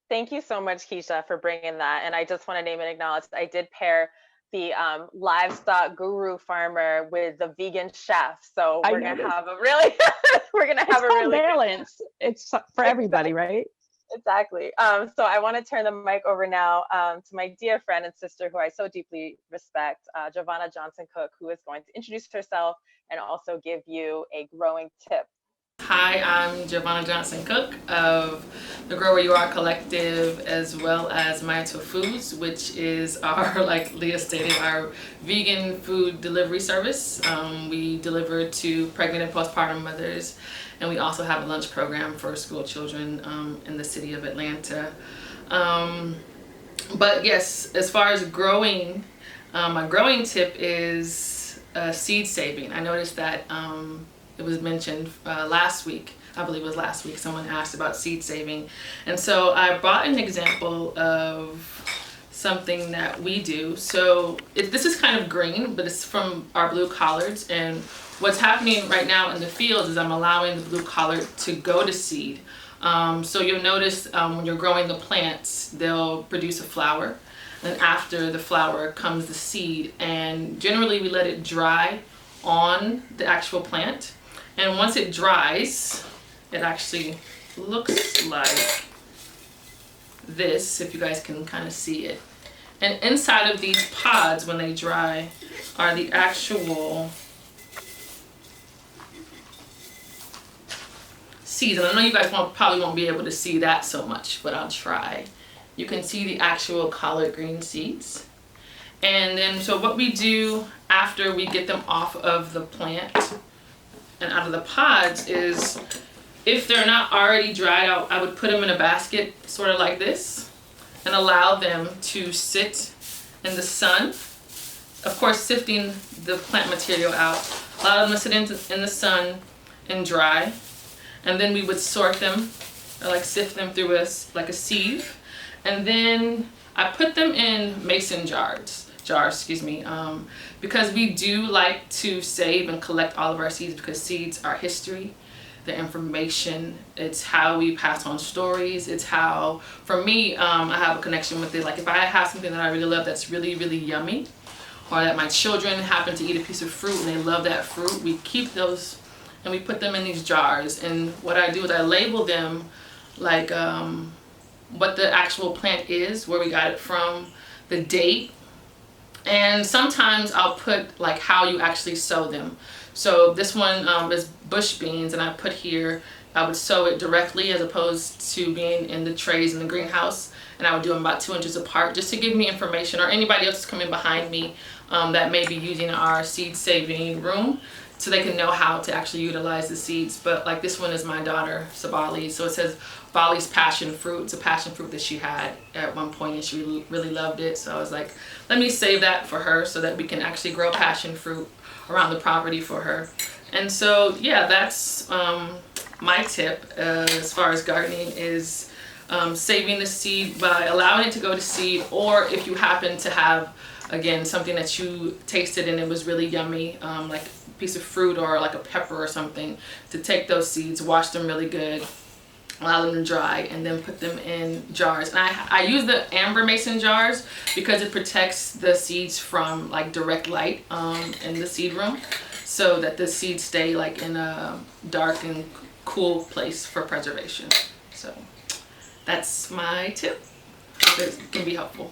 Thank you so much, Keisha, for bringing that. And I just want to name and acknowledge that I did pair the livestock guru farmer with the vegan chef. So I we're gonna noticed. have a really, we're gonna It's have a called really good balance. It's for time. everybody, right? Exactly. So I want to turn the mic over now to my dear friend and sister, who I so deeply respect, JoVonna Johnson Cook, who is going to introduce herself and also give you a growing tip. Hi, I'm JoVonna Johnson Cook of the Grow Where You Are Collective, as well as Mayato Foods, which is our, like Leah stated, our vegan food delivery service. We deliver to pregnant and postpartum mothers, and we also have a lunch program for school children in the city of Atlanta. But yes, as far as growing, my growing tip is seed saving. I noticed that it was mentioned last week. I believe it was last week. Someone asked about seed saving. And so I brought an example of something that we do. So this is kind of green, but it's from our blue collards. And what's happening right now in the field is I'm allowing the blue collard to go to seed. So you'll notice when you're growing the plants, they'll produce a flower. And after the flower comes the seed. And generally we let it dry on the actual plant. And once it dries, it actually looks like this, if you guys can kind of see it. And inside of these pods, when they dry, are the actual seeds. And I know you guys probably won't be able to see that so much, but I'll try. You can see the actual collard green seeds. And then, so what we do after we get them off of the plant and out of the pods is, if they're not already dried out, I would put them in a basket sort of like this and allow them to sit in the sun. Of course, sifting the plant material out, allow them to sit in the sun and dry. And then we would sort them, or like sift them through like a sieve. And then I put them in mason jars, because we do like to save and collect all of our seeds, because seeds are history, the information, it's how we pass on stories. It's how, for me, I have a connection with it. Like if I have something that I really love that's really, really yummy, or that my children happen to eat a piece of fruit and they love that fruit, we keep those and we put them in these jars. And what I do is I label them like what the actual plant is, where we got it from, the date. And sometimes I'll put like how you actually sow them. So this one is bush beans, and I put here, I would sow it directly as opposed to being in the trays in the greenhouse. And I would do them about 2 inches apart, just to give me information, or anybody else coming behind me that may be using our seed saving room, so they can know how to actually utilize the seeds. But like this one is my daughter, Sabali. So it says Bali's passion fruit. It's a passion fruit that she had at one point and she really loved it. So I was like, let me save that for her so that we can actually grow passion fruit around the property for her. And so, yeah, that's my tip as far as gardening is saving the seed by allowing it to go to seed, or if you happen to have, again, something that you tasted and it was really yummy, like piece of fruit or like a pepper or something, to take those seeds, wash them really good, allow them to dry, and then put them in jars. And I use the amber mason jars because it protects the seeds from like direct light in the seed room, so that the seeds stay like in a dark and cool place for preservation. So that's my tip. Hope it can be helpful.